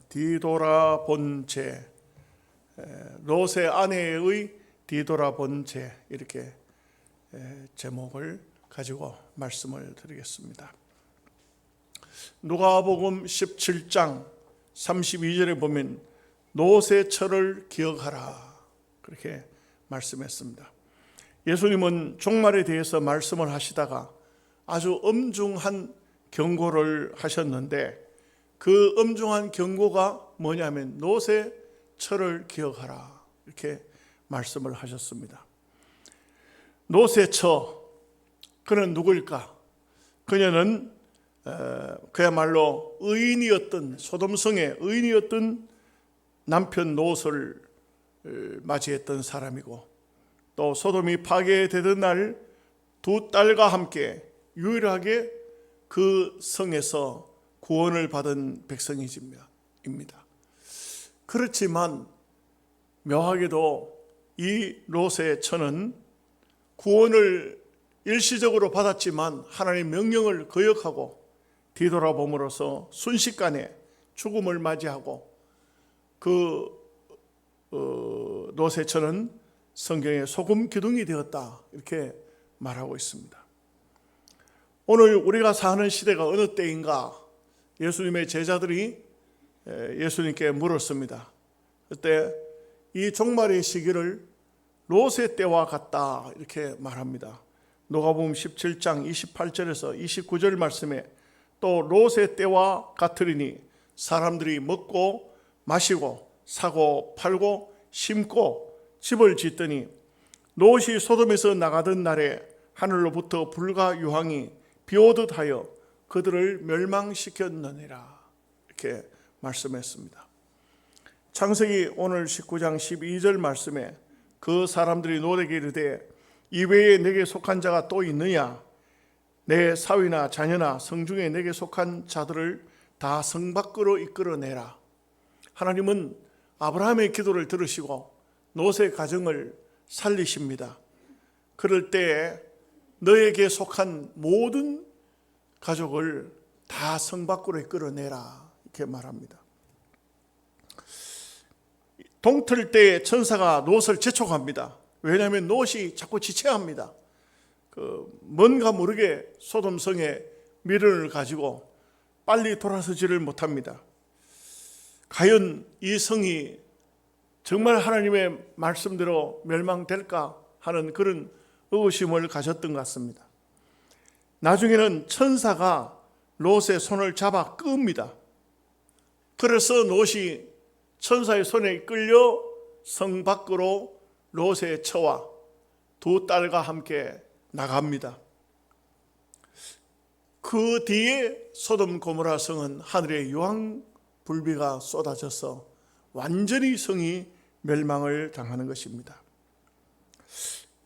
뒤돌아본 죄, 롯의 아내의 뒤돌아본 죄, 이렇게 제목을 가지고 말씀을 드리겠습니다. 누가복음 17장 32절에 보면 롯의 처를 기억하라, 그렇게 말씀했습니다. 예수님은 종말에 대해서 말씀을 하시다가 아주 엄중한 경고를 하셨는데, 그 엄중한 경고가 뭐냐면 롯의 처를 기억하라, 이렇게 말씀을 하셨습니다. 롯의 처, 그는 누구일까? 그녀는 그야말로 의인이었던, 소돔성의 의인이었던 남편 롯을 맞이했던 사람이고, 또 소돔이 파괴되던 날 두 딸과 함께 유일하게 그 성에서 구원을 받은 백성입니다. 그렇지만 묘하게도 이 롯의 처는 구원을 일시적으로 받았지만 하나님의 명령을 거역하고 뒤돌아봄으로써 순식간에 죽음을 맞이하고, 그 롯의 처는 성경에 소금 기둥이 되었다, 이렇게 말하고 있습니다. 오늘 우리가 사는 시대가 어느 때인가? 예수님의 제자들이 예수님께 물었습니다. 그때 이 종말의 시기를 롯의 때와 같다, 이렇게 말합니다. 누가복음 17장 28절에서 29절 말씀에 또 롯의 때와 같으리니 사람들이 먹고 마시고 사고 팔고 심고 집을 짓더니 롯이 소돔에서 나가던 날에 하늘로부터 불과 유황이 비오듯 하여 그들을 멸망시켰느니라, 이렇게 말씀했습니다. 창세기 오늘 19장 12절 말씀에 그 사람들이 롯에게 이르되 이외에 내게 속한 자가 또 있느냐? 내 사위나 자녀나 성중에 내게 속한 자들을 다 성 밖으로 이끌어내라. 하나님은 아브라함의 기도를 들으시고 롯의 가정을 살리십니다. 그럴 때에 너에게 속한 모든 가족을 다 성 밖으로 이끌어내라, 이렇게 말합니다. 동틀 때에 천사가 롯을 재촉합니다. 왜냐하면 롯이 자꾸 지체합니다. 뭔가 모르게 소돔성의 미련을 가지고 빨리 돌아서지를 못합니다. 과연 이 성이 정말 하나님의 말씀대로 멸망될까 하는 그런 의구심을 가졌던 것 같습니다. 나중에는 천사가 롯의 손을 잡아 끕니다. 그래서 롯이 천사의 손에 끌려 성 밖으로 롯의 처와 두 딸과 함께 나갑니다. 그 뒤에 소돔 고모라 성은 하늘의 유황 불비가 쏟아져서 완전히 성이 멸망을 당하는 것입니다.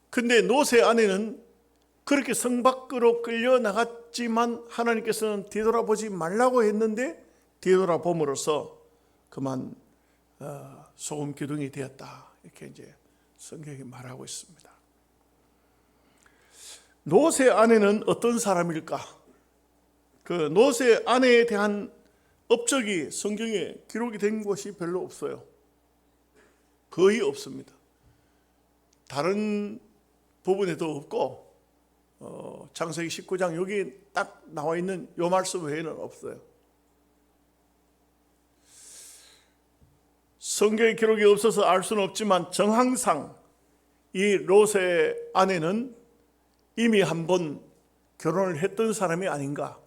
근데 롯의 아내는 그렇게 성 밖으로 끌려 나갔지만 하나님께서는 뒤돌아보지 말라고 했는데 뒤돌아봄으로써 그만 소금 기둥이 되었다, 이렇게 이제 성경이 말하고 있습니다. 롯의 아내는 어떤 사람일까? 그 롯의 아내에 대한 업적이 성경에 기록이 된 것이 별로 없어요. 거의 없습니다. 다른 부분에도 없고 창세기 19장 여기 딱 나와 있는 요 말씀 외에는 없어요. 성경의 기록이 없어서 알 수는 없지만 정황상 이 롯의 아내는 이미 한번 결혼을 했던 사람이 아닌가.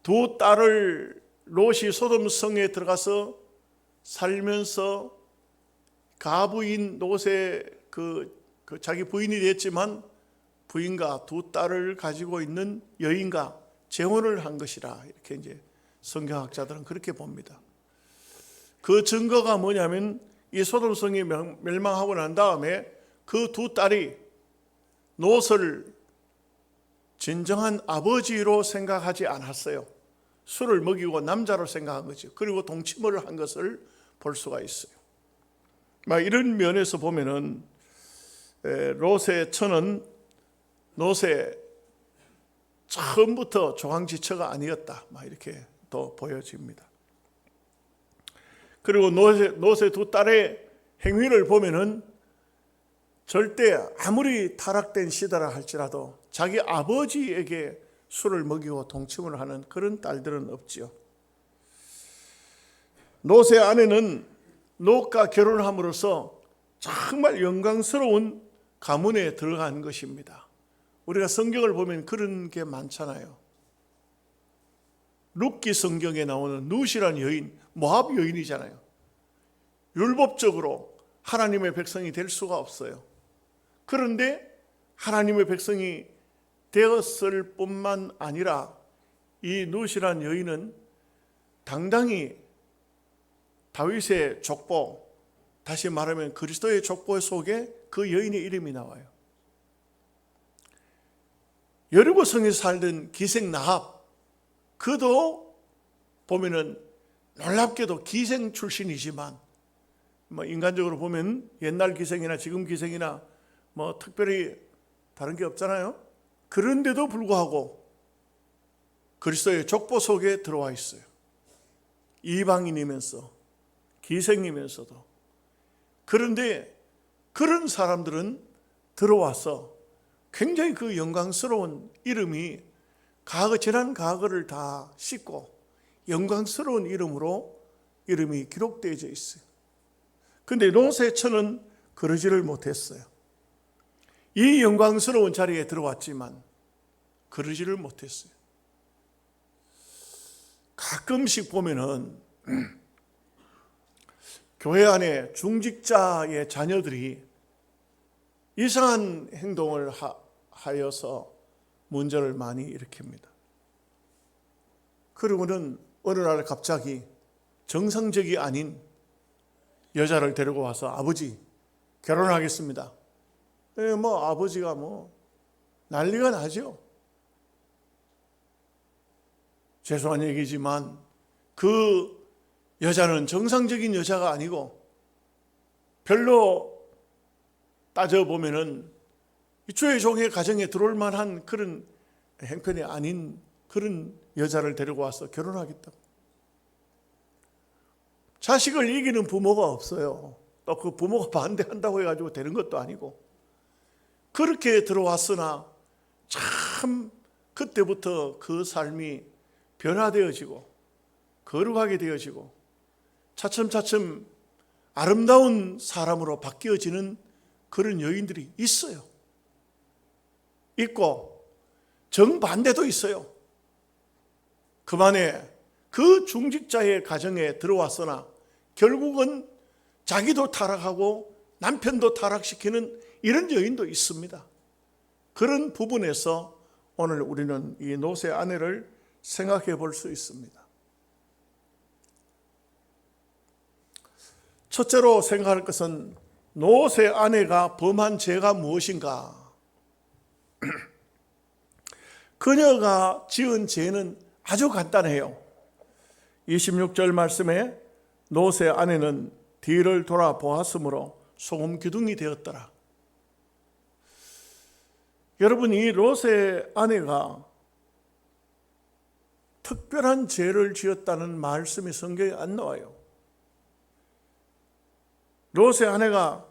두 딸을 롯이 소돔 성에 들어가서 살면서 가부인 롯의 그 자기 부인이 됐지만 부인과 두 딸을 가지고 있는 여인과 재혼을 한 것이라, 이렇게 이제 성경학자들은 그렇게 봅니다. 그 증거가 뭐냐면 이 소돔 성이 멸망하고 난 다음에 그 두 딸이 롯을 진정한 아버지로 생각하지 않았어요. 술을 먹이고 남자로 생각한 거죠. 그리고 동침을 한 것을 볼 수가 있어요. 이런 면에서 보면은 롯의 처는 롯의 처음부터 조강지처가 아니었다, 이렇게 또 보여집니다. 그리고 롯의 두 딸의 행위를 보면은 절대 아무리 타락된 시대라 할지라도 자기 아버지에게 술을 먹이고 동침을 하는 그런 딸들은 없지요. 롯의 아내는 롯과 결혼함으로써 정말 영광스러운 가문에 들어간 것입니다. 우리가 성경을 보면 그런 게 많잖아요. 룻기 성경에 나오는 룻이라는 여인, 모압 여인이잖아요. 율법적으로 하나님의 백성이 될 수가 없어요. 그런데 하나님의 백성이 되었을 뿐만 아니라 이 룻이라는 여인은 당당히 다윗의 족보, 다시 말하면 그리스도의 족보 속에 그 여인의 이름이 나와요. 여리고성에서 살던 기생 나합, 그도 보면은 놀랍게도 기생 출신이지만 인간적으로 보면 옛날 기생이나 지금 기생이나 특별히 다른 게 없잖아요. 그런데도 불구하고 그리스도의 족보 속에 들어와 있어요. 이방인이면서 기생이면서도. 그런데 그런 사람들은 들어와서 굉장히 그 영광스러운 이름이 지난 과거를 다 씻고 영광스러운 이름으로 이름이 기록되어 있어요. 그런데 롯의 처는 그러지를 못했어요. 이 영광스러운 자리에 들어왔지만 그러지를 못했어요. 가끔씩 보면은 교회 안에 중직자의 자녀들이 이상한 행동을 하여서 문제를 많이 일으킵니다. 그러고는 어느 날 갑자기 정상적이 아닌 여자를 데리고 와서 아버지 결혼하겠습니다. 아버지가 난리가 나죠. 죄송한 얘기지만 그 여자는 정상적인 여자가 아니고 별로 따져보면은 주의 종의 가정에 들어올 만한 그런 행편이 아닌 그런 여자를 데리고 와서 결혼하겠다고. 자식을 이기는 부모가 없어요. 또 그 부모가 반대한다고 해가지고 되는 것도 아니고. 그렇게 들어왔으나 참 그때부터 그 삶이 변화되어지고 거룩하게 되어지고 차츰차츰 아름다운 사람으로 바뀌어지는 그런 여인들이 있어요. 있고 정반대도 있어요. 그만에 그 중직자의 가정에 들어왔으나 결국은 자기도 타락하고 남편도 타락시키는 이런 여인도 있습니다. 그런 부분에서 오늘 우리는 이 롯의 아내를 생각해 볼 수 있습니다. 첫째로 생각할 것은 롯의 아내가 범한 죄가 무엇인가? 그녀가 지은 죄는 아주 간단해요. 26절 말씀에 롯의 아내는 뒤를 돌아보았으므로 소금 기둥이 되었더라. 여러분, 이 롯의 아내가 특별한 죄를 지었다는 말씀이 성경에 안 나와요. 롯의 아내가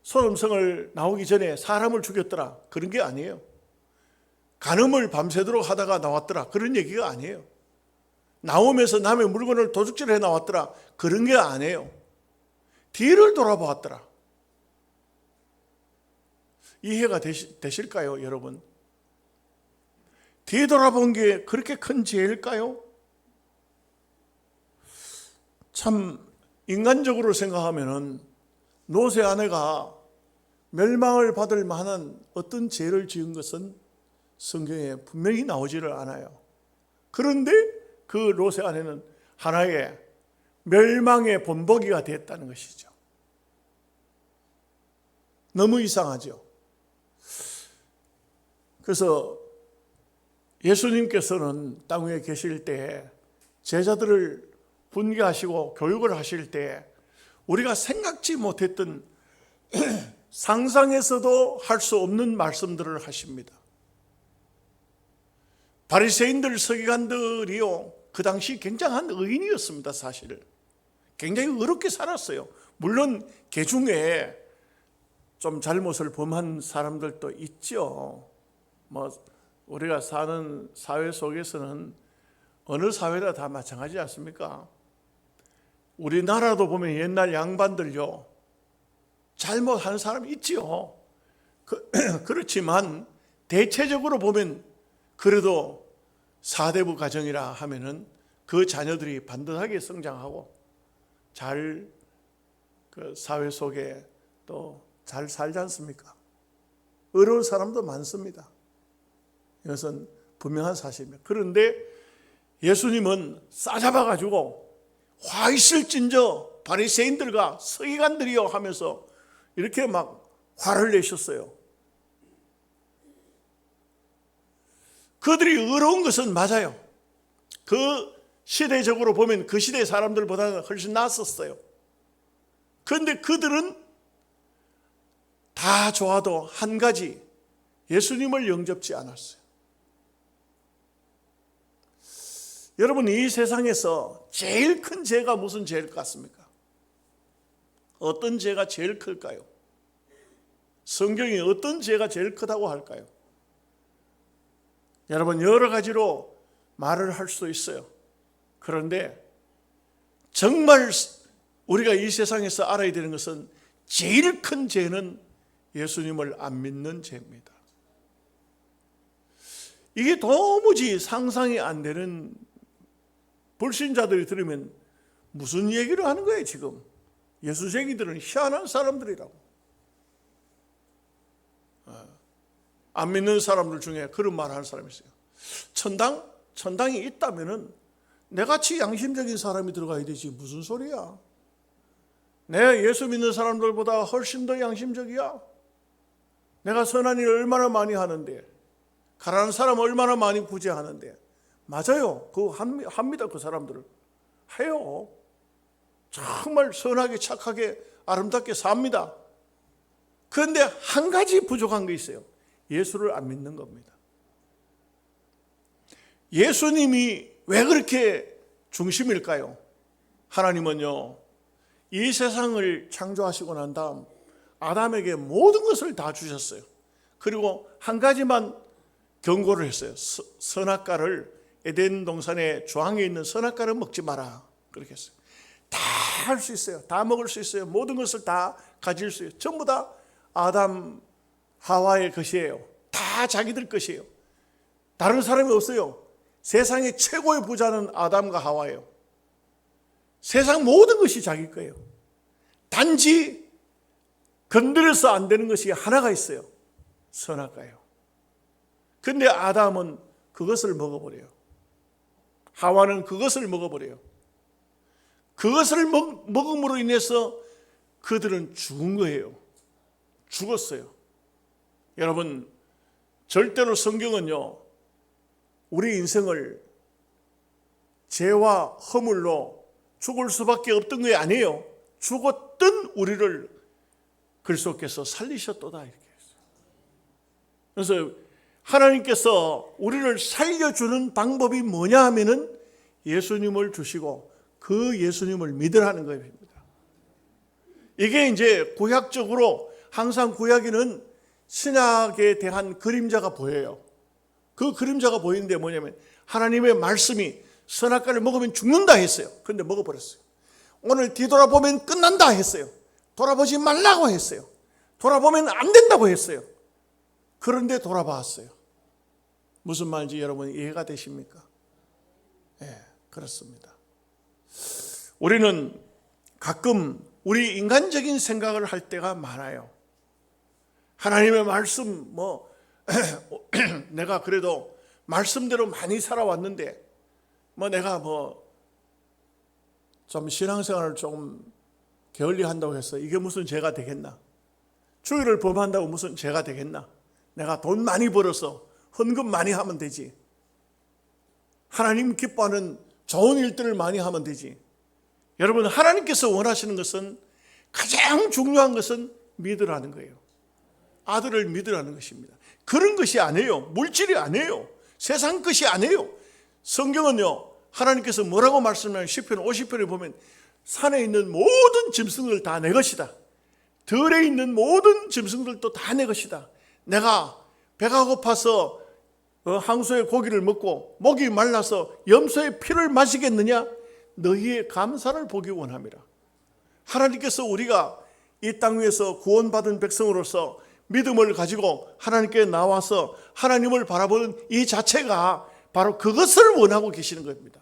소돔성을 나오기 전에 사람을 죽였더라, 그런 게 아니에요. 간음을 밤새도록 하다가 나왔더라, 그런 얘기가 아니에요. 나오면서 남의 물건을 도둑질해 나왔더라, 그런 게 아니에요. 뒤를 돌아보았더라. 이해가 되실까요, 여러분? 뒤돌아본 게 그렇게 큰 죄일까요? 참 인간적으로 생각하면은 롯의 아내가 멸망을 받을 만한 어떤 죄를 지은 것은 성경에 분명히 나오지를 않아요. 그런데 그 롯의 아내는 하나의 멸망의 본보기가 됐다는 것이죠. 너무 이상하죠. 그래서 예수님께서는 땅 위에 계실 때 제자들을 분개하시고 교육을 하실 때 우리가 생각지 못했던 상상해서도 할 수 없는 말씀들을 하십니다. 바리새인들 서기관들이요, 그 당시 굉장한 의인이었습니다. 사실 굉장히 어렵게 살았어요. 물론 그 중에 좀 잘못을 범한 사람들도 있죠. 뭐 우리가 사는 사회 속에서는 어느 사회나 다 마찬가지지 않습니까? 우리나라도 보면 옛날 양반들요, 잘못한 사람이 있지요. 그렇지만 대체적으로 보면 그래도 사대부 가정이라 하면은 그 자녀들이 반듯하게 성장하고 잘 그 사회 속에 또 잘 살지 않습니까? 어려운 사람도 많습니다. 이것은 분명한 사실입니다. 그런데 예수님은 싸잡아가지고 화 있을진저 바리새인들과 서기관들이여 하면서 이렇게 막 화를 내셨어요. 그들이 의로운 것은 맞아요. 그 시대적으로 보면 그 시대 사람들보다는 훨씬 낫었어요. 그런데 그들은 다 좋아도 한 가지, 예수님을 영접지 않았어요. 여러분, 이 세상에서 제일 큰 죄가 무슨 죄일 것 같습니까? 어떤 죄가 제일 클까요? 성경이 어떤 죄가 제일 크다고 할까요? 여러분, 여러 가지로 말을 할 수도 있어요. 그런데 정말 우리가 이 세상에서 알아야 되는 것은 제일 큰 죄는 예수님을 안 믿는 죄입니다. 이게 도무지 상상이 안 되는, 불신자들이 들으면 무슨 얘기를 하는 거예요 지금? 예수쟁이들은 희한한 사람들이라고. 안 믿는 사람들 중에 그런 말 하는 사람이 있어요. 천당이 있다면은 내같이 양심적인 사람이 들어가야 되지, 무슨 소리야? 내가 예수 믿는 사람들보다 훨씬 더 양심적이야. 내가 선한 일을 얼마나 많이 하는데, 가난한 사람 얼마나 많이 구제하는데. 맞아요. 그거 합니다. 그 사람들을 해요. 정말 선하게 착하게 아름답게 삽니다. 그런데 한 가지 부족한 게 있어요. 예수를 안 믿는 겁니다. 예수님이 왜 그렇게 중심일까요? 하나님은요, 이 세상을 창조하시고 난 다음 아담에게 모든 것을 다 주셨어요. 그리고 한 가지만 경고를 했어요. 선악과를, 에덴 동산의 조항에 있는 선악과를 먹지 마라, 그렇게 했어요. 다 할 수 있어요. 다 먹을 수 있어요. 모든 것을 다 가질 수 있어요. 전부 다 아담 하와의 것이에요. 다 자기들 것이에요. 다른 사람이 없어요. 세상의 최고의 부자는 아담과 하와예요. 세상 모든 것이 자기 거예요. 단지 건드려서 안 되는 것이 하나가 있어요. 선악과예요. 그런데 아담은 그것을 먹어버려요. 하와는 그것을 먹어버려요. 그것을 먹음으로 인해서 그들은 죽은 거예요. 죽었어요. 여러분, 절대로 성경은요, 우리 인생을 죄와 허물로 죽을 수밖에 없던 게 아니에요. 죽었던 우리를 그리스도께서 살리셨도다, 이렇게 했어요. 그래서 하나님께서 우리를 살려주는 방법이 뭐냐 하면은 예수님을 주시고 그 예수님을 믿으라는 겁니다. 이게 이제 구약적으로 항상 구약에는 신약에 대한 그림자가 보여요. 그 그림자가 보이는데 뭐냐면 하나님의 말씀이 선악과를 먹으면 죽는다 했어요. 그런데 먹어버렸어요. 오늘 뒤돌아보면 끝난다 했어요. 돌아보지 말라고 했어요. 돌아보면 안 된다고 했어요. 그런데 돌아봤어요. 무슨 말인지 여러분 이해가 되십니까? 네, 그렇습니다. 우리는 가끔 우리 인간적인 생각을 할 때가 많아요. 하나님의 말씀, 내가 그래도 말씀대로 많이 살아왔는데, 내가 좀 신앙생활을 좀 게을리 한다고 해서 이게 무슨 죄가 되겠나? 주의를 범한다고 무슨 죄가 되겠나? 내가 돈 많이 벌어서 헌금 많이 하면 되지. 하나님 기뻐하는 좋은 일들을 많이 하면 되지. 여러분, 하나님께서 원하시는 것은, 가장 중요한 것은 믿으라는 거예요. 아들을 믿으라는 것입니다. 그런 것이 아니에요. 물질이 아니에요. 세상 것이 아니에요. 성경은요, 하나님께서 뭐라고 말씀하냐면 시편 50편에 보면 산에 있는 모든 짐승들 다 내 것이다. 들에 있는 모든 짐승들도 다 내 것이다. 내가 배가 고파서 항소의 고기를 먹고 목이 말라서 염소의 피를 마시겠느냐? 너희의 감사를 보기 원함이라. 하나님께서 우리가 이 땅 위에서 구원받은 백성으로서 믿음을 가지고 하나님께 나와서 하나님을 바라보는 이 자체가 바로 그것을 원하고 계시는 겁니다.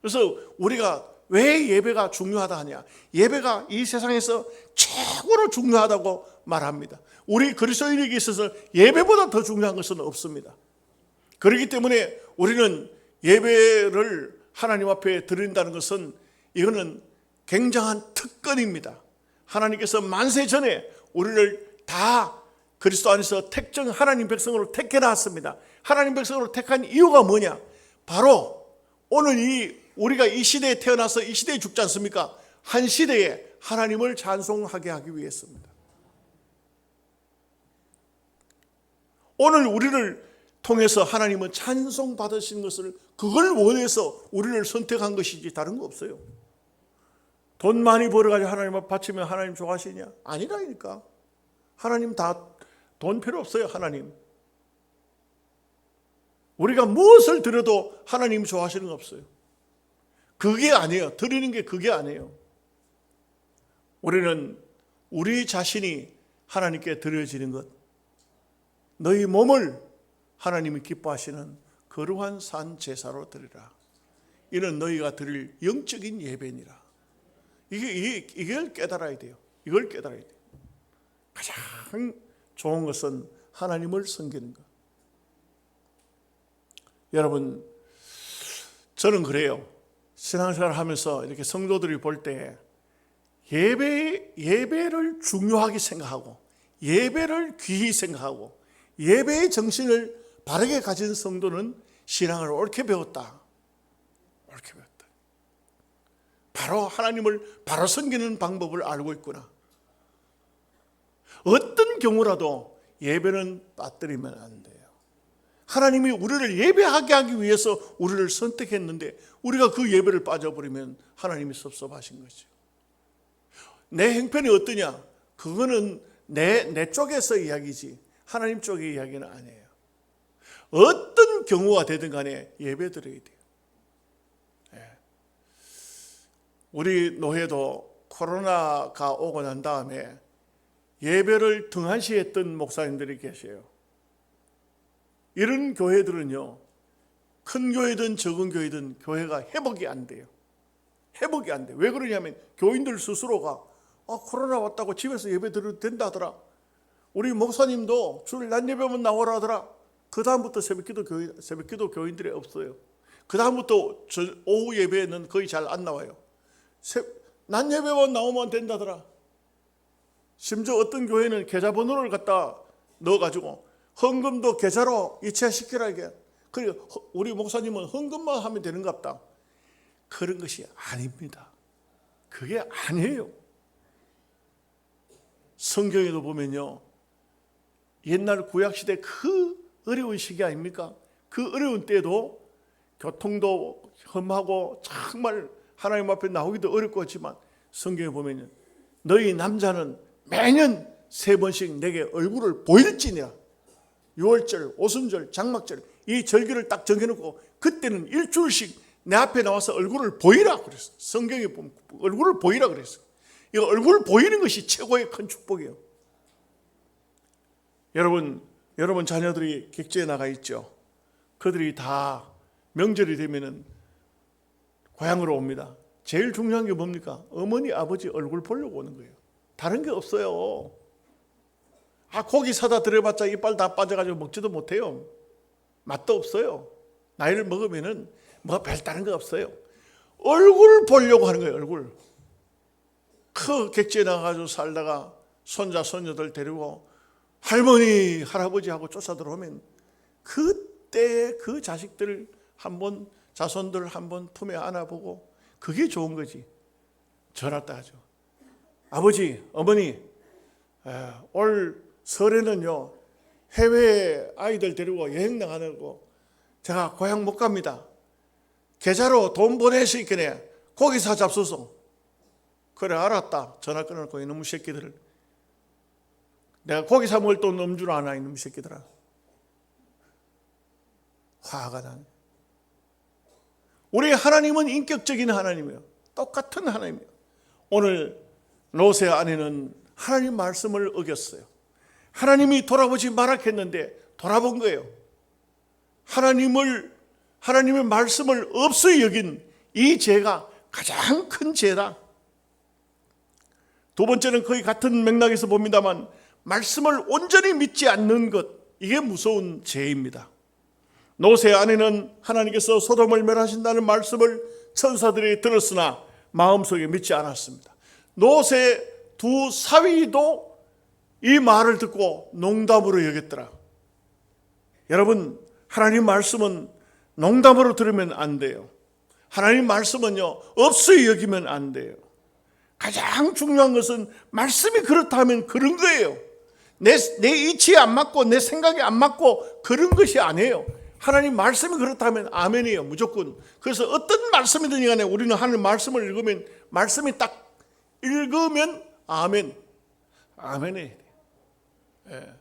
그래서 우리가 왜 예배가 중요하다 하냐? 예배가 이 세상에서 최고로 중요하다고 말합니다. 우리 그리스도인에게 있어서 예배보다 더 중요한 것은 없습니다. 그렇기 때문에 우리는 예배를 하나님 앞에 드린다는 것은 이거는 굉장한 특권입니다. 하나님께서 만세 전에 우리를 다 그리스도 안에서 택정 하나님 백성으로 택해놨습니다. 하나님 백성으로 택한 이유가 뭐냐? 바로 오늘 우리가 이 시대에 태어나서 이 시대에 죽지 않습니까? 한 시대에 하나님을 찬송하게 하기 위해서입니다. 오늘 우리를 통해서 하나님은 찬송 받으신 것을 그걸 원해서 우리를 선택한 것이지 다른 거 없어요. 돈 많이 벌어가지고 하나님 앞 바치면 하나님 좋아하시냐? 아니라니까. 하나님 다 돈 필요 없어요. 하나님. 우리가 무엇을 드려도 하나님 좋아하시는 거 없어요. 그게 아니에요. 드리는 게 그게 아니에요. 우리는 우리 자신이 하나님께 드려지는 것, 너희 몸을 하나님이 기뻐하시는 거룩한 산 제사로 드리라. 이는 너희가 드릴 영적인 예배니라. 이걸 깨달아야 돼요. 이걸 깨달아야 돼요. 가장 좋은 것은 하나님을 섬기는 것. 여러분, 저는 그래요. 신앙생활 하면서 이렇게 성도들이 볼 때 예배를 중요하게 생각하고 예배를 귀히 생각하고 예배의 정신을 바르게 가진 성도는 신앙을 옳게 배웠다. 옳게 배웠다. 바로 하나님을 바로 섬기는 방법을 알고 있구나. 어떤 경우라도 예배는 빠뜨리면 안 돼요. 하나님이 우리를 예배하게 하기 위해서 우리를 선택했는데 우리가 그 예배를 빠져버리면 하나님이 섭섭하신 거죠. 내 형편이 어떠냐? 그거는 내 쪽에서 이야기지 하나님 쪽의 이야기는 아니에요. 어떤 경우가 되든 간에 예배 드려야 돼요. 우리 노회도 코로나가 오고 난 다음에 예배를 등한시했던 목사님들이 계세요. 이런 교회들은요, 큰 교회든 적은 교회든 교회가 회복이 안 돼요. 회복이 안 돼요. 왜 그러냐면 교인들 스스로가 코로나 왔다고 집에서 예배 드려도 된다 하더라. 우리 목사님도 주일 낮 예배만 나오라 하더라. 그 다음부터 새벽기도 교인들이 없어요. 그 다음부터 오후 예배는 거의 잘 안 나와요. 낮 예배만 나오면 된다더라. 심지어 어떤 교회는 계좌번호를 갖다 넣어가지고 헌금도 계좌로 이체시키라 이게. 그리고 우리 목사님은 헌금만 하면 되는갑다. 그런 것이 아닙니다. 그게 아니에요. 성경에도 보면요, 옛날 구약시대 그 어려운 시기 아닙니까? 그 어려운 때도 교통도 험하고 정말 하나님 앞에 나오기도 어렵고 하지만 성경에 보면 너희 남자는 매년 3번씩 내게 얼굴을 보일지니라. 6월절, 오순절, 장막절 이 절기를 딱 정해놓고 그때는 일주일씩 내 앞에 나와서 얼굴을 보이라 그랬어. 성경에 보면 얼굴을 보이라 그랬어. 이 얼굴 보이는 것이 최고의 큰 축복이에요. 여러분 자녀들이 객지에 나가 있죠. 그들이 다 명절이 되면은 고향으로 옵니다. 제일 중요한 게 뭡니까? 어머니 아버지 얼굴 보려고 오는 거예요. 다른 게 없어요. 고기 사다 들여봤자 이빨 다 빠져가지고 먹지도 못해요. 맛도 없어요. 나이를 먹으면은 뭐 별다른 거 없어요. 얼굴 보려고 하는 거예요. 얼굴. 그 객지에 나가가지고 살다가 손자 손녀들 데리고 할머니 할아버지하고 쫓아 들어오면 그때 그 자식들 한번 자손들 한번 품에 안아보고 그게 좋은 거지. 전화 따죠. 아버지 어머니 올 설에는요 해외 아이들 데리고 여행 나가는 거 제가 고향 못 갑니다. 계좌로 돈 보낼 수 있겠네. 고기 사 잡수소. 그래 알았다. 전화 끊어놓고 이놈의 새끼들을, 내가 고기 사 먹을 돈 없는 줄 아나 이놈의 새끼들아. 화가 나네. 우리 하나님은 인격적인 하나님이에요. 똑같은 하나님이에요. 오늘 롯의 아내는 하나님 말씀을 어겼어요. 하나님이 돌아보지 마라 했는데 돌아본 거예요. 하나님의 말씀을 없이 여긴 이 죄가 가장 큰 죄다. 두 번째는 거의 같은 맥락에서 봅니다만, 말씀을 온전히 믿지 않는 것, 이게 무서운 죄입니다. 롯의 아내는 하나님께서 소돔을 멸하신다는 말씀을 천사들이 들었으나 마음속에 믿지 않았습니다. 롯의 두 사위도 이 말을 듣고 농담으로 여겼더라. 여러분, 하나님 말씀은 농담으로 들으면 안 돼요. 하나님 말씀은요, 없이 여기면 안 돼요. 가장 중요한 것은 말씀이 그렇다면 그런 거예요. 내 이치에 안 맞고 내 생각에 안 맞고 그런 것이 아니에요. 하나님 말씀이 그렇다면 아멘이에요, 무조건. 그래서 어떤 말씀이든 간에 우리는 하나님 말씀을 읽으면, 말씀이 딱 읽으면 아멘, 아멘이에요. 예.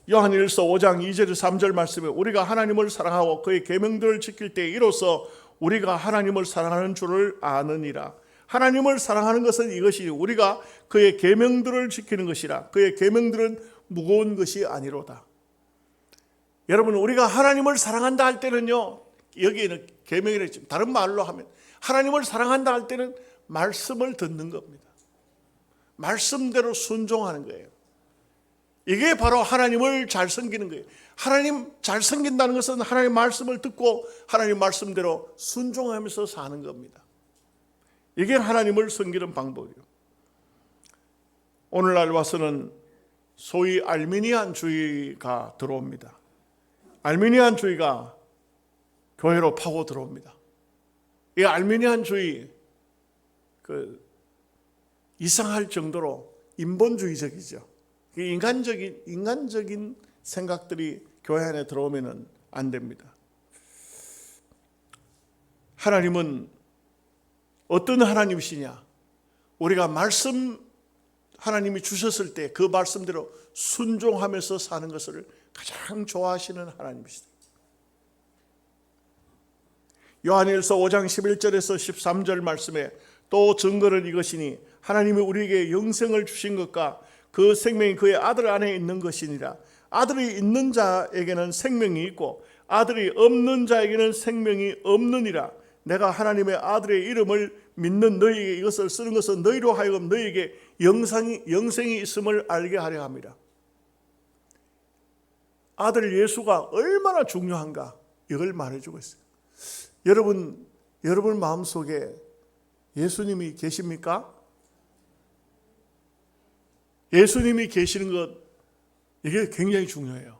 요한일서 5장 2절 3절 말씀에 우리가 하나님을 사랑하고 그의 계명들을 지킬 때 이로써 우리가 하나님을 사랑하는 줄을 아느니라. 하나님을 사랑하는 것은 이것이 우리가 그의 계명들을 지키는 것이라. 그의 계명들은 무거운 것이 아니로다. 여러분, 우리가 하나님을 사랑한다 할 때는요, 여기에는 계명이라 했지만 다른 말로 하면 하나님을 사랑한다 할 때는 말씀을 듣는 겁니다. 말씀대로 순종하는 거예요. 이게 바로 하나님을 잘 섬기는 거예요. 하나님 잘 섬긴다는 것은 하나님 말씀을 듣고 하나님 말씀대로 순종하면서 사는 겁니다. 이게 하나님을 섬기는 방법이에요. 오늘날 와서는 소위 알미니안주의가 들어옵니다. 알미니안주의가 교회로 파고 들어옵니다. 이 알미니안주의 이상할 정도로 인본주의적이죠. 인간적인 생각들이 교회 안에 들어오면 안 됩니다. 하나님은 어떤 하나님이시냐? 우리가 말씀, 하나님이 주셨을 때 그 말씀대로 순종하면서 사는 것을 가장 좋아하시는 하나님이시다. 요한일서 5장 11절에서 13절 말씀에 또 증거는 이것이니 하나님이 우리에게 영생을 주신 것과 그 생명이 그의 아들 안에 있는 것이니라. 아들이 있는 자에게는 생명이 있고 아들이 없는 자에게는 생명이 없느니라. 내가 하나님의 아들의 이름을 믿는 너희에게 이것을 쓰는 것은 너희로 하여금 너희에게 영생이 있음을 알게 하려 함이라. 아들 예수가 얼마나 중요한가, 이걸 말해주고 있어요. 여러분 마음속에 예수님이 계십니까? 예수님이 계시는 것, 이게 굉장히 중요해요.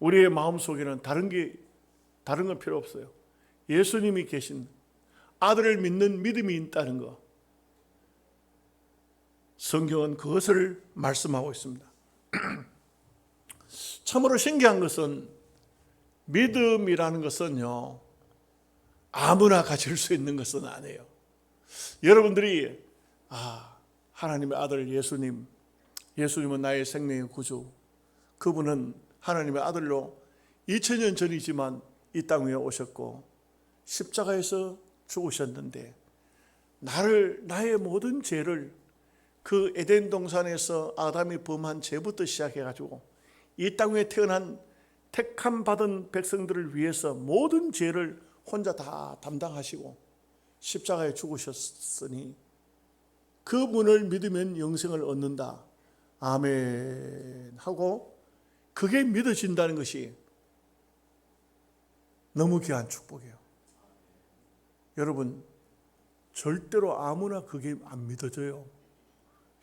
우리의 마음속에는 다른 건 필요 없어요. 예수님이 계신, 아들을 믿는 믿음이 있다는 것, 성경은 그것을 말씀하고 있습니다. 참으로 신기한 것은 믿음이라는 것은요, 아무나 가질 수 있는 것은 아니에요. 여러분들이 하나님의 아들 예수님은 나의 생명의 구주, 그분은 하나님의 아들로 2000년 전이지만 이 땅 위에 오셨고 십자가에서 죽으셨는데 나의 모든 죄를 그 에덴 동산에서 아담이 범한 죄부터 시작해가지고 이 땅 위에 태어난 택함 받은 백성들을 위해서 모든 죄를 혼자 다 담당하시고 십자가에 죽으셨으니 그분을 믿으면 영생을 얻는다. 아멘 하고 그게 믿어진다는 것이 너무 귀한 축복이에요. 여러분, 절대로 아무나 그게 안 믿어져요.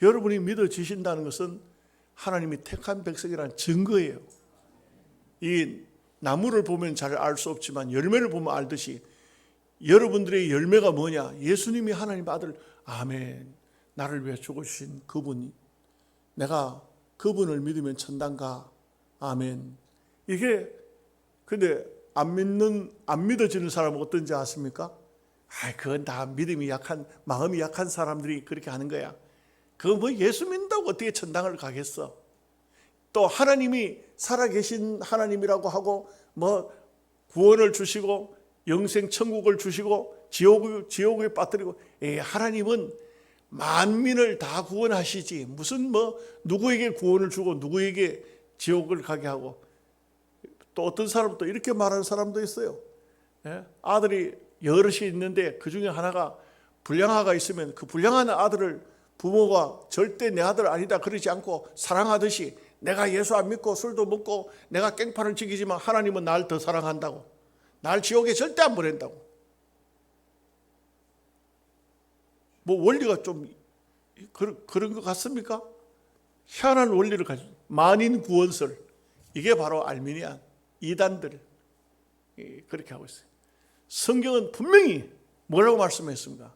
여러분이 믿어지신다는 것은 하나님이 택한 백성이라는 증거예요. 이 나무를 보면 잘 알 수 없지만 열매를 보면 알듯이 여러분들의 열매가 뭐냐? 예수님이 하나님 아들, 아멘. 나를 위해 죽으신 그분이, 내가 그분을 믿으면 천당 가, 아멘. 이게 근데 안 믿어지는 사람은 어떤지 아십니까? 그건 다 믿음이 약한, 마음이 약한 사람들이 그렇게 하는 거야. 그거 뭐 예수 믿는다고 어떻게 천당을 가겠어? 또 하나님이 살아계신 하나님이라고 하고 뭐 구원을 주시고 영생 천국을 주시고 지옥에 빠뜨리고, 하나님은 만민을 다 구원하시지 무슨 뭐 누구에게 구원을 주고 누구에게 지옥을 가게 하고. 또 어떤 사람은 또 이렇게 말하는 사람도 있어요. 아들이 여럿이 있는데 그 중에 하나가 불량아가 있으면 그 불량한 아들을 부모가 절대 내 아들 아니다 그러지 않고 사랑하듯이, 내가 예수 안 믿고 술도 먹고 내가 깽판을 지키지만 하나님은 날 더 사랑한다고, 날 지옥에 절대 안 보낸다고. 뭐 원리가 좀 그런 것 같습니까? 희한한 원리를 가지고 만인 구원설, 이게 바로 알미니안 이단들 그렇게 하고 있어요. 성경은 분명히 뭐라고 말씀했습니까?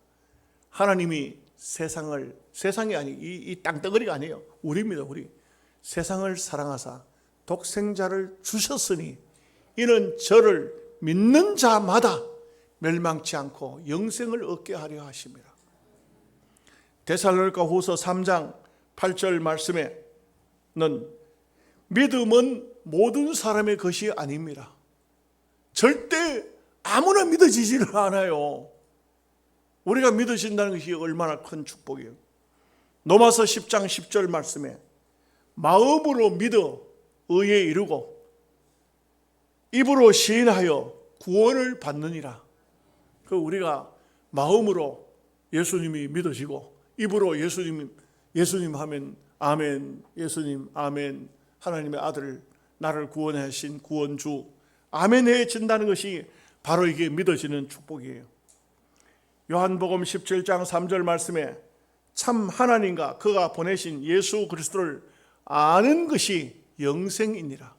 하나님이 세상이 아니 이 땅덩어리가 아니에요. 우리입니다. 우리. 세상을 사랑하사 독생자를 주셨으니 이는 저를 믿는 자마다 멸망치 않고 영생을 얻게 하려 하심이라. 데살로니가후서 3장 8절 말씀에는 믿음은 모든 사람의 것이 아닙니다. 절대 아무나 믿어지지를 않아요. 우리가 믿어진다는 것이 얼마나 큰 축복이에요. 로마서 10장 10절 말씀에 마음으로 믿어 의에 이르고 입으로 시인하여 구원을 받느니라. 그 우리가 마음으로 예수님이 믿어지고 입으로 예수님 하면 아멘, 예수님 아멘, 하나님의 아들 나를 구원하신 구원주 아멘 해진다는 것이 바로 이게 믿어지는 축복이에요. 요한복음 17장 3절 말씀에 참 하나님과 그가 보내신 예수 그리스도를 아는 것이 영생이니라.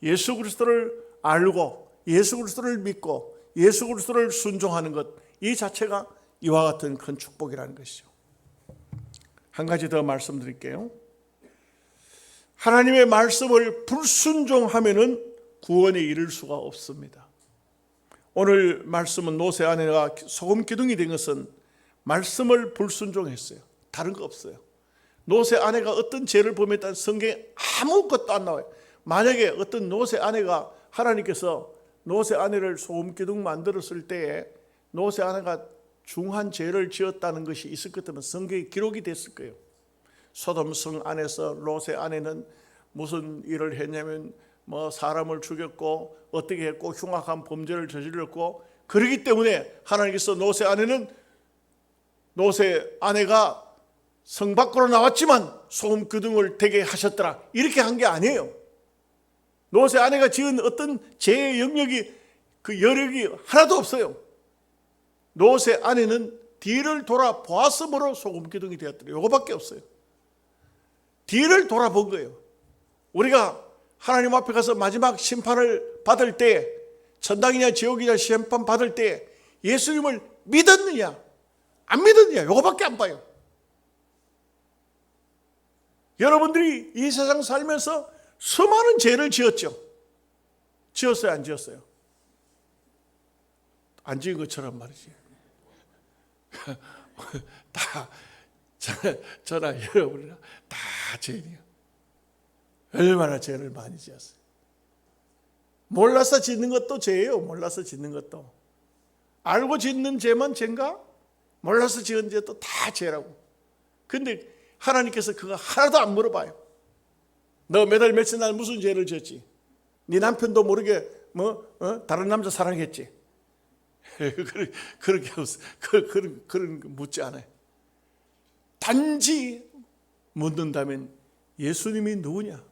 예수 그리스도를 알고 예수 그리스도를 믿고 예수 그리스도를 순종하는 것, 이 자체가 이와 같은 큰 축복이라는 것이죠. 한 가지 더 말씀드릴게요. 하나님의 말씀을 불순종하면은 구원에 이를 수가 없습니다. 오늘 말씀은 노새 아내가 소금 기둥이 된 것은 말씀을 불순종했어요. 다른 거 없어요. 노새 아내가 어떤 죄를 범했다는 성경에 아무것도 안 나와요. 만약에 어떤 노새 아내가 하나님께서 노새 아내를 소금 기둥 만들었을 때에 노새 아내가 중한 죄를 지었다는 것이 있을 것 같으면 성경에 기록이 됐을 거예요. 소돔 성 안에서 노새 아내는 무슨 일을 했냐면 뭐 사람을 죽였고 어떻게 했고 흉악한 범죄를 저질렀고, 그러기 때문에 하나님께서 노새 아내가 성 밖으로 나왔지만 소금 기둥을 되게 하셨더라 이렇게 한 게 아니에요. 노새 아내가 지은 어떤 죄의 영역이 그 여력이 하나도 없어요. 노새 아내는 뒤를 돌아보았으므로 소금 기둥이 되었더라. 이거밖에 없어요. 뒤를 돌아본 거예요. 우리가 하나님 앞에 가서 마지막 심판을 받을 때, 천당이냐 지옥이냐 심판 받을 때 예수님을 믿었느냐 안 믿었느냐, 이거밖에 안 봐요. 여러분들이 이 세상 살면서 수많은 죄를 지었죠. 지었어요, 안 지었어요? 안 지은 것처럼 말이지. 다 저나 여러분이나 다 죄인이에요. 얼마나 죄를 많이 지었어요. 몰라서 짓는 것도 죄예요. 몰라서 짓는 것도. 알고 짓는 죄만 죄인가? 몰라서 지은 죄도 다 죄라고. 근데 하나님께서 그거 하나도 안 물어봐요. 너 몇 월 며칠 날 무슨 죄를 지었지? 네 남편도 모르게 다른 남자 사랑했지? 그렇게 그런 거 묻지 않아요. 단지 묻는다면 예수님이 누구냐?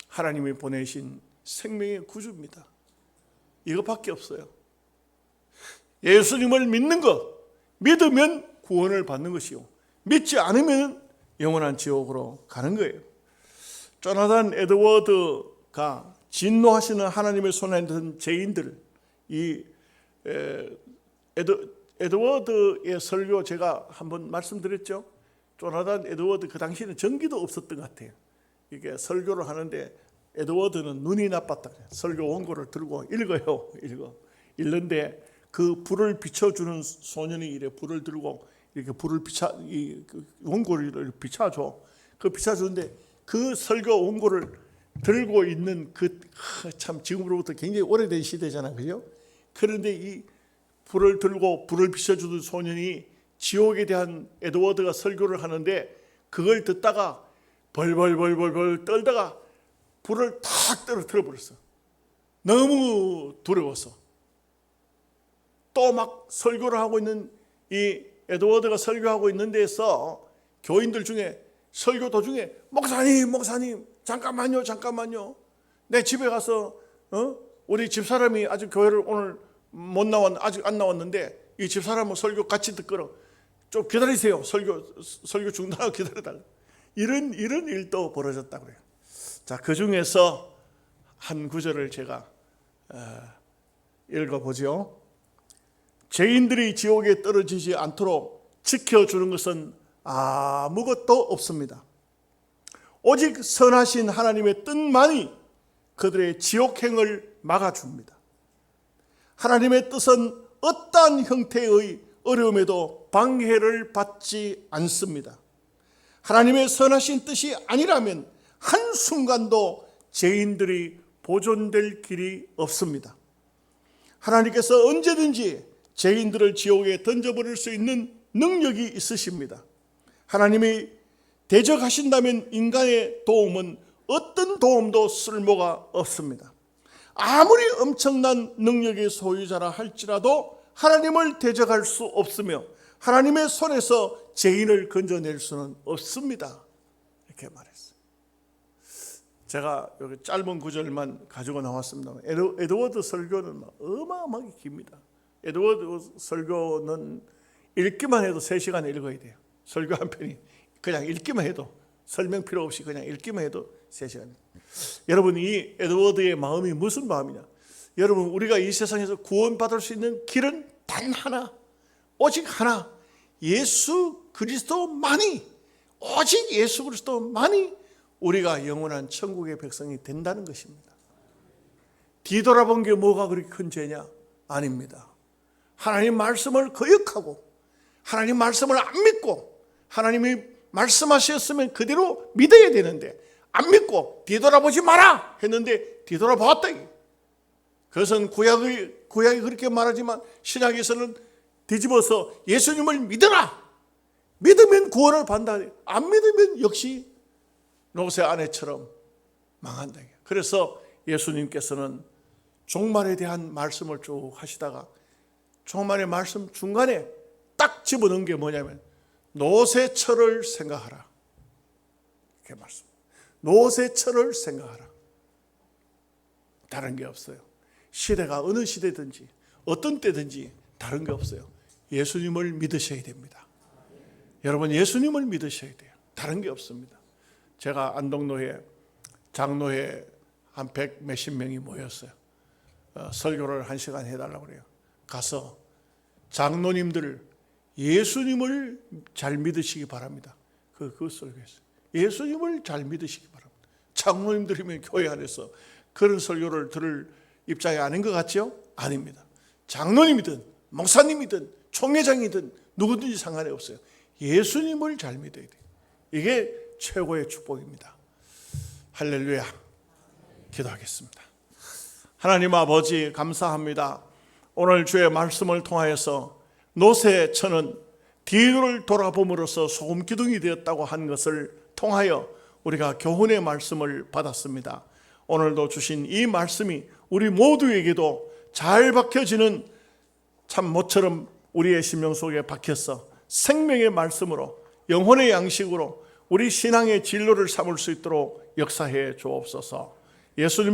하나님이 보내신 생명의 구주입니다. 이것밖에 없어요. 예수님을 믿는 것, 믿으면 구원을 받는 것이요, 믿지 않으면 영원한 지옥으로 가는 거예요. 조나단 에드워드가 진노하시는 하나님의 손에 든 죄인들, 이 에드워드의 설교 제가 한번 말씀드렸죠. 조나단 에드워드, 그 당시에는 전기도 없었던 것 같아요. 이게 설교를 하는데 에드워드는 눈이 나빴다. 설교 원고를 들고 읽는데 그 불을 비춰주는 소년이 이래 불을 들고 이렇게 불을 원고를 비춰줘. 그 비춰주는데 그 설교 원고를 들고 있는 참 지금으로부터 굉장히 오래된 시대잖아요, 그죠? 그런데 이 불을 들고 불을 비춰주는 소년이 지옥에 대한 에드워드가 설교를 하는데 그걸 듣다가 벌벌 떨다가 불을 탁 떨어뜨려 버렸어. 너무 두려워서. 또 막 설교를 하고 있는 이 에드워드가 설교하고 있는 데서 교인들 중에 설교 도중에 목사님 잠깐만요. 내 집에 가서 우리 집사람이 아직 교회를 오늘 아직 안 나왔는데 이 집사람은 설교 같이 듣거라. 좀 기다리세요. 설교 중단하고 기다려달라. 이런 일도 벌어졌다고 그래요. 자, 그 중에서 한 구절을 제가 읽어보죠. 죄인들이 지옥에 떨어지지 않도록 지켜주는 것은 아무것도 없습니다. 오직 선하신 하나님의 뜻만이 그들의 지옥행을 막아줍니다. 하나님의 뜻은 어떠한 형태의 어려움에도 방해를 받지 않습니다. 하나님의 선하신 뜻이 아니라면 한순간도 죄인들이 보존될 길이 없습니다. 하나님께서 언제든지 죄인들을 지옥에 던져버릴 수 있는 능력이 있으십니다. 하나님이 대적하신다면 인간의 도움은 어떤 도움도 쓸모가 없습니다. 아무리 엄청난 능력의 소유자라 할지라도 하나님을 대적할 수 없으며 하나님의 손에서 죄인을 건져낼 수는 없습니다. 이렇게 말했어요. 제가 여기 짧은 구절만 가지고 나왔습니다. 에드워드 설교는 어마어마하게 깁니다. 에드워드 설교는 읽기만 해도 3시간 읽어야 돼요. 설교 한 편이 그냥 읽기만 해도 설명 필요 없이 그냥 읽기만 해도 3시간. 여러분, 이 에드워드의 마음이 무슨 마음이냐? 여러분, 우리가 이 세상에서 구원받을 수 있는 길은 단 하나, 오직 하나, 예수 그리스도만이, 오직 예수 그리스도만이 우리가 영원한 천국의 백성이 된다는 것입니다. 뒤돌아본 게 뭐가 그렇게 큰 죄냐? 아닙니다. 하나님 말씀을 거역하고 하나님 말씀을 안 믿고 하나님이 말씀하셨으면 그대로 믿어야 되는데 안 믿고 뒤돌아보지 마라 했는데 뒤돌아보았다. 그것은 구약이 그렇게 말하지만 신약에서는 뒤집어서 예수님을 믿어라. 믿으면 구원을 받는다. 안 믿으면 역시 롯의 아내처럼 망한다. 그래서 예수님께서는 종말에 대한 말씀을 쭉 하시다가 종말의 말씀 중간에 딱 집어넣은 게 뭐냐면 롯의 처를 생각하라. 이렇게 말씀. 롯의 처를 생각하라. 다른 게 없어요. 시대가 어느 시대든지 어떤 때든지 다른 게 없어요. 예수님을 믿으셔야 됩니다. 여러분, 예수님을 믿으셔야 돼요. 다른 게 없습니다. 제가 안동노회 장로회 한 100 몇십 명이 모였어요. 설교를 1시간 해달라고 그래요. 가서 장로님들 예수님을 잘 믿으시기 바랍니다. 그 설교했어요. 예수님을 잘 믿으시기 바랍니다. 장로님들이면 교회 안에서 그런 설교를 들을 입장이 아닌 것 같죠? 아닙니다. 장로님이든 목사님이든 총회장이든 누구든지 상관이 없어요. 예수님을 잘 믿어야 돼요. 이게 최고의 축복입니다. 할렐루야. 기도하겠습니다. 하나님 아버지, 감사합니다. 오늘 주의 말씀을 통하여서 롯의 처는 뒤를 돌아봄으로써 소금 기둥이 되었다고 한 것을 통하여 우리가 교훈의 말씀을 받았습니다. 오늘도 주신 이 말씀이 우리 모두에게도 잘 박혀지는 참 모처럼 우리의 심령 속에 박혀서 생명의 말씀으로 영혼의 양식으로 우리 신앙의 진로를 삼을 수 있도록 역사해 주옵소서. 예수님